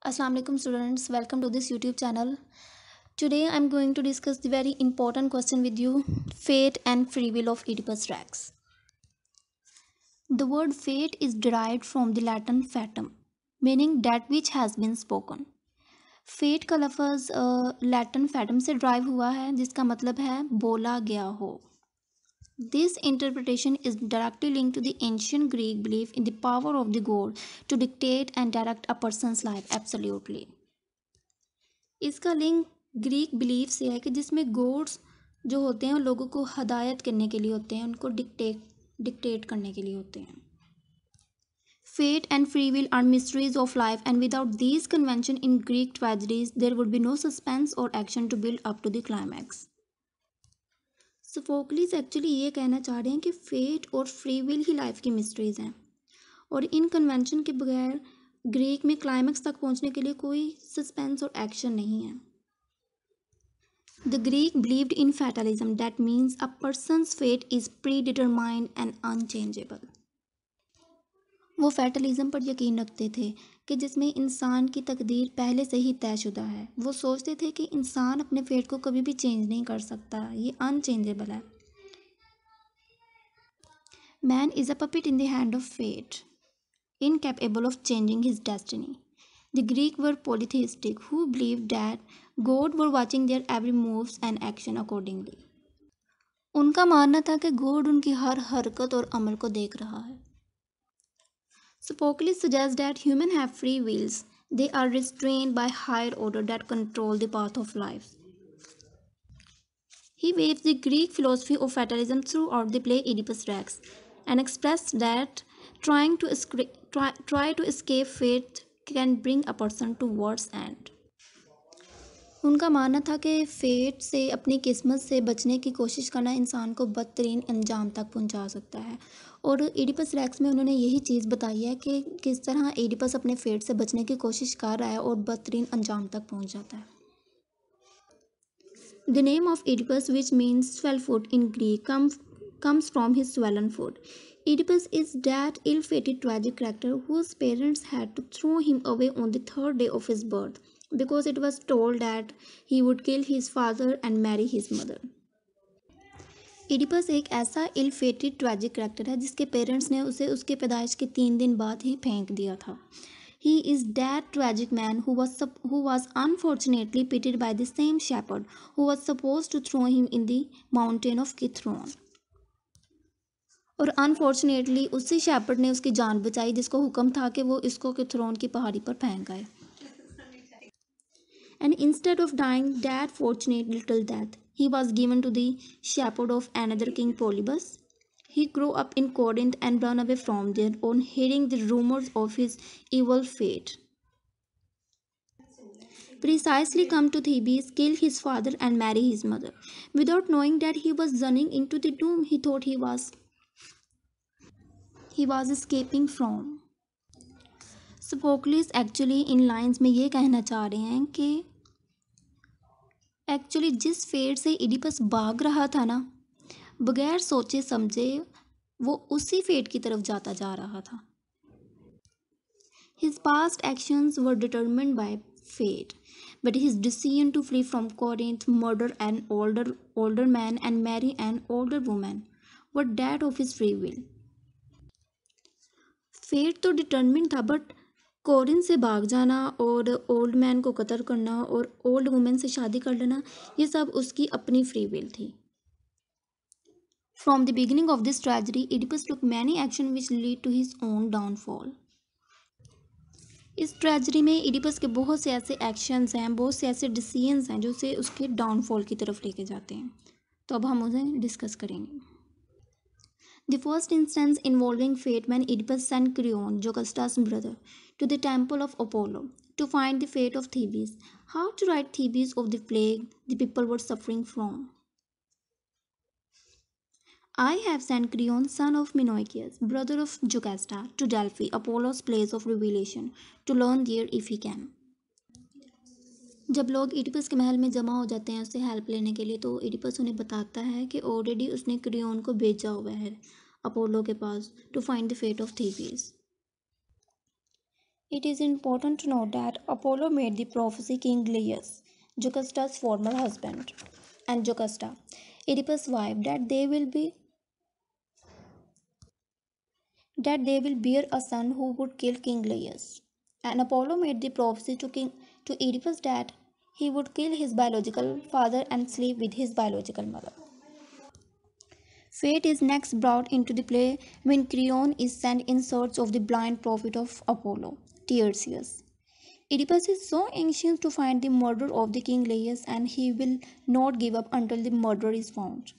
Assalamu alaikum students, welcome to this YouTube channel. Today I am going to discuss the very important question with you, fate and free will of Oedipus Rex. The word fate is derived from the Latin fatum, meaning that which has been spoken. Fate का लफ्ज़ Latin Phantom से drive हुआ है जिसका मतलब है बोला गया हो. This interpretation is directly linked to the ancient Greek belief in the power of the god to dictate and direct a person's life. Absolutely. इसका लिंक ग्रीक बिलीफ से है कि जिसमें गॉड्स जो होते हैं वो लोगों को हदायत करने के लिए होते हैं, उनको डिक्टेट करने के लिए होते हैं. Fate and free will are mysteries of life, and without these conventions in Greek tragedies, there would be no suspense or action to build up to the climax. Sophocles actually ये कहना चाह रहे हैं कि फेट और free will ही life की mysteries हैं और इन कन्वेंशन के बगैर ग्रीक में क्लाइमैक्स तक पहुंचने के लिए कोई सस्पेंस और एक्शन नहीं है. The Greek believed in fatalism, that means a person's fate is predetermined and unchangeable. वो फैटलिज्म पर यकीन रखते थे कि जिसमें इंसान की तकदीर पहले से ही तयशुदा है. वो सोचते थे कि इंसान अपने फेट को कभी भी चेंज नहीं कर सकता, ये अनचेंजेबल है. Man is a puppet in the hand of fate, incapable of changing his destiny. The Greeks were polytheistic, who believed that God were watching their every moves and action accordingly. उनका मानना था कि God उनकी हर हरकत और अमल को देख रहा है. Sophocles suggests that humans have free wills. They are restrained by higher order that control the path of life. He waves the Greek philosophy of fatalism throughout the play Oedipus Rex and expressed that try to escape fate can bring a person to world's end. उनका मानना था कि fate से अपनी किस्मत से बचने की कोशिश करना इंसान को बदतरीन अंजाम तक पहुंचा सकता है. और एडिपस रेक्स में उन्होंने यही चीज़ बताई है कि किस तरह एडिपस अपने फेट से बचने की कोशिश कर रहा है और बदतरीन अंजाम तक पहुंच जाता है. The name of Oedipus, which means swellfoot in Greek, comes from his swollen foot. Oedipus is that ill-fated tragic character whose parents had to throw him away on the third day of his birth because it was told that he would kill his father and marry his mother. Oedipus एक ऐसा ill-fated tragic character है जिसके parents ने उसे उसके पैदाइश के 3 दिन बाद ही फेंक दिया था. He is that tragic man who was unfortunately pitied by the same shepherd who was supposed to throw him in the mountain of Kithron. और अनफॉर्चुनेटली उसी शेपर्ड ने उसकी जान बचाई जिसको हुक्म था कि वो इसको किथरोन की पहाड़ी पर फेंक आए. And instead of dying that fortunate little death, he was given to the shepherd of another king, Polybus. He grew up in Corinth and ran away from there on hearing the rumors of his evil fate. Precisely come to Thebes, kill his father and marry his mother. Without knowing that he was running into the doom he thought he was escaping from. Sophocles actually इन lines में ये कहना चाह रहे हैं कि actually जिस fate से इडिपस भाग रहा था ना, बगैर सोचे समझे वो उसी फेट की तरफ जाता जा रहा था. His past actions were determined by fate, but his decision to flee from Corinth, murder an older man and marry an older woman were that of his free will. Fate तो determine था, but Corinth से भाग जाना और old man को कत्ल करना और ओल्ड वुमेन से शादी कर लेना, ये सब उसकी अपनी फ्री विल थी. From the beginning of this tragedy Oedipus took many action which lead to his own downfall. इस ट्रेजेडी में इडिपस के बहुत से ऐसे एक्शंस हैं, बहुत से ऐसे डिसीजंस हैं जो उसे उसके डाउनफॉल की तरफ लेके जाते हैं. तो अब हम उसे डिस्कस करेंगे. The first instance involving fate when Oedipus sent Creon, Jocastus' brother, to the temple of Apollo to find the fate of Thebes. How to rid Thebes of the plague the people were suffering from. I have sent Creon, son of Menoikeus, brother of Jocasta, to Delphi, Apollo's place of revelation, to learn there if he can. जब लोग Oedipus के महल में जमा हो जाते हैं उससे help लेने के लिए, तो इडिपस उन्हें बताता है कि ऑलरेडी उसने क्रियोन को भेजा हुआ है अपोलो के पास to find the fate of Thebes. It is important to note that Apollo made the prophecy King Laius, Jocasta's former husband, and Jocasta, Oedipus' wife, that they will bear a son who would kill King Laius. And Apollo made the prophecy to Oedipus that he would kill his biological father and sleep with his biological mother. Fate is next brought into the play when Creon is sent in search of the blind prophet of Apollo, Tiresias. Oedipus is so anxious to find the murderer of the king Laius and he will not give up until the murderer is found.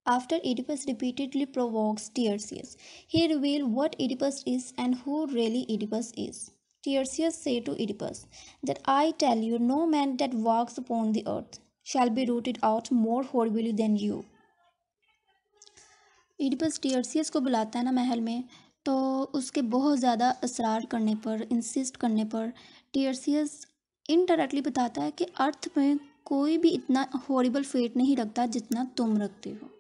After Oedipus repeatedly provokes Tiresias, he reveals what Oedipus is and who really Oedipus is. Tiresias said to Oedipus that I tell you, no man that walks upon the earth shall be rooted out more horribly than you. Oedipus Tiresias को बुलाता है ना महल में, तो उसके बहुत ज़्यादा असरार करने पर, इंसिस्ट करने पर, टीयर्सियस इनडायरेक्टली बताता है कि अर्थ में कोई भी इतना हॉरिबल फेट नहीं रखता जितना तुम रखते हो.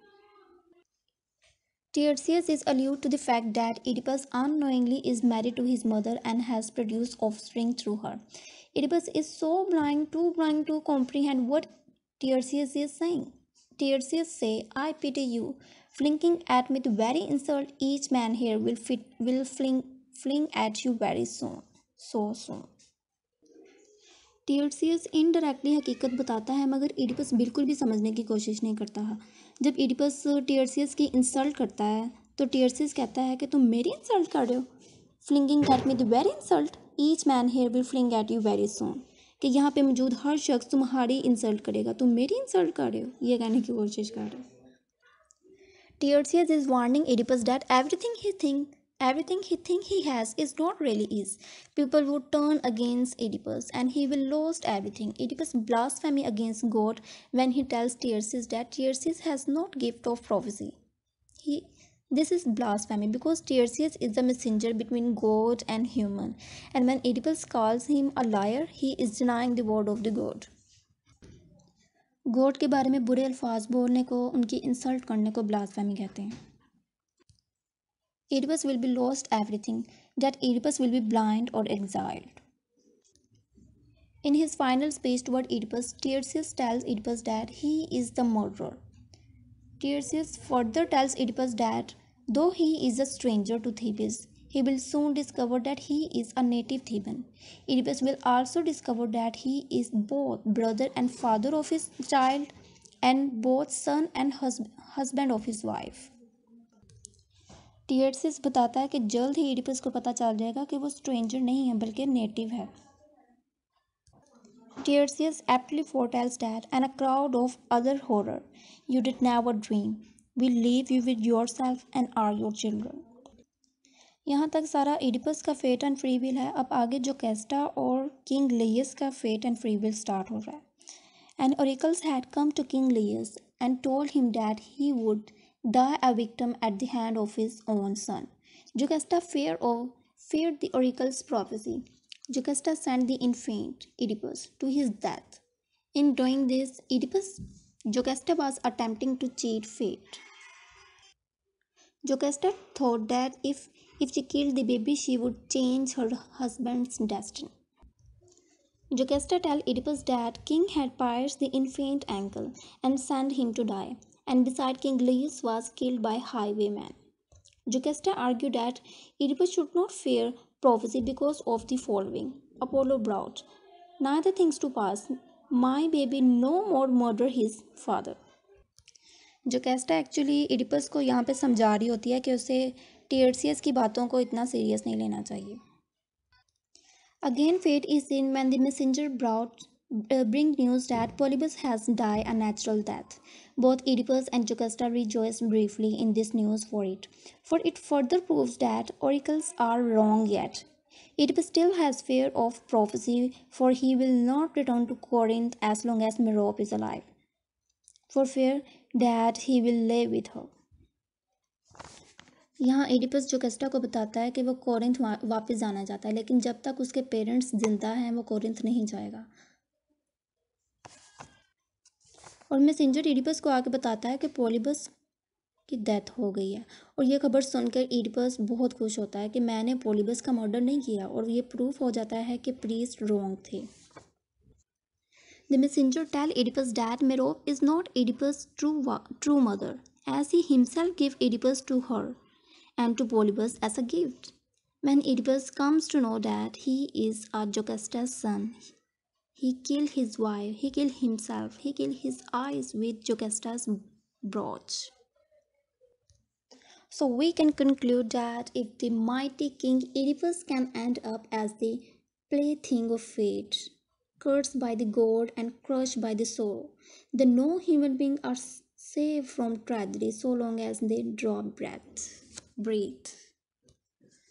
Tiresias is allude to the fact that Oedipus unknowingly is married to his mother and has produced offspring through her. Oedipus is so blind, too blind to comprehend what Tiresias is saying. Tiresias say, I pity you, flinging at me the very insult each man here will fling at you very soon. So soon. Tiresias indirectly हकीकत बताता है मगर Oedipus बिल्कुल भी समझने की कोशिश नहीं करता है. जब इडिपस टीयर्सियस की इंसल्ट करता है तो टीयर्सियस कहता है कि तुम मेरी इंसल्ट कर रहे हो. Flinging at me the very insult each man here will fling at you very soon. कि यहाँ पे मौजूद हर शख्स तुम्हारी इंसल्ट करेगा, तुम मेरी इंसल्ट कर रहे हो, ये कहने की कोशिश कर रहे हो. Tiresias is warning Oedipus that everything he think he has is not really is. People would turn against Oedipus and he will lose everything. Oedipus blasphemy against God when he tells Tiresias that Tiresias has not gift of prophecy. This is blasphemy because Tiresias is the messenger between God and human, and when Oedipus calls him a liar, he is denying the word of the God. God के बारे में बुरे अल्फाज बोलने को, उनकी insult करने को ब्लास्फेमी कहते हैं. Oedipus will be lost everything, that Oedipus will be blind or exiled. In his final speech toward Oedipus, Tiresias tells Oedipus that he is the murderer. Tiresias further tells Oedipus that though he is a stranger to Thebes, he will soon discover that he is a native Theban. Oedipus will also discover that he is both brother and father of his child and both son and husband of his wife. टीयर्सिस बताता है कि जल्द ही Oedipus को पता चल जाएगा कि वो स्ट्रेंजर नहीं है बल्कि नेटिव है. Tiresias aptly foretells that, and a crowd of other horror you did never dream will leave you with yourself and are your children. यहाँ तक सारा इडिपस का फेट एंड फ्री विल है. अब आगे जोकेस्टा और किंग लेयस का fate and free will start हो रहा है. And oracles had come to King Laius and told him that he would die a victim at the hand of his own son. Jocasta feared the oracle's prophecy. Jocasta sent the infant Oedipus to his death. In doing this, Jocasta was attempting to cheat fate. Jocasta thought that if she killed the baby, she would change her husband's destiny. Jocasta tells Oedipus that King had pierced the infant ankle and sent him to die, and beside King Laius was killed by highwaymen. Jocasta argued that Oedipus should not fear prophecy because of the following. Apollo brought neither things to pass. My baby no more murder his father. Jocasta actually Oedipus को यहाँ पे समझा रही होती है कि उसे टीयर्सियस की बातों को इतना सीरियस नहीं लेना चाहिए. Again, fate is seen when the messenger bring news that Polybus has died a natural death. Both Oedipus and Jocasta rejoice briefly in this news for it further proves that oracles are wrong yet. Oedipus still has fear of prophecy, for he will not return to Corinth as long as Merope is alive, for fear that he will lay with her. यहाँ Oedipus जोकेस्टा को बताता है कि वो Corinth वापस जाना चाहता है, लेकिन जब तक उसके पेरेंट्स जिंदा हैं वो कोरिंथ नहीं जाएगा. और मैसेंजर एडिपस को आके बताता है कि पोलिबस की डेथ हो गई है। और ये खबर सुनकर इडिपस बहुत खुश होता है कि मैंने पॉलीबस का मर्डर नहीं किया, और ये प्रूफ हो जाता है कि प्रीस्ट रॉन्ग थे। The messenger tell Oedipus that Merope is not Oedipus' true mother, as he himself gave Oedipus to her and to Polybus as a gift. When Oedipus comes to know that he is a Jocastus' son, he killed his wife, he killed himself, he killed his eyes with Jocastus' brooch. So we can conclude that if the mighty king Oedipus can end up as the plaything of fate, cursed by the god and crushed by the sorrow, then no human beings are safe from tragedy so long as they draw breathe.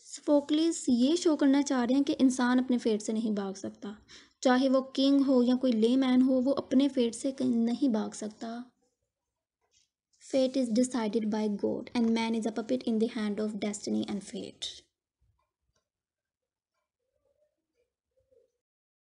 Sophocles ये show करना चाह रहे हैं कि इंसान अपने fate से नहीं भाग सकता, चाहे वो किंग हो या कोई लेमैन हो, वो अपने फेट से नहीं भाग सकता. Fate is decided by God, and man is a puppet in the hand of destiny and fate.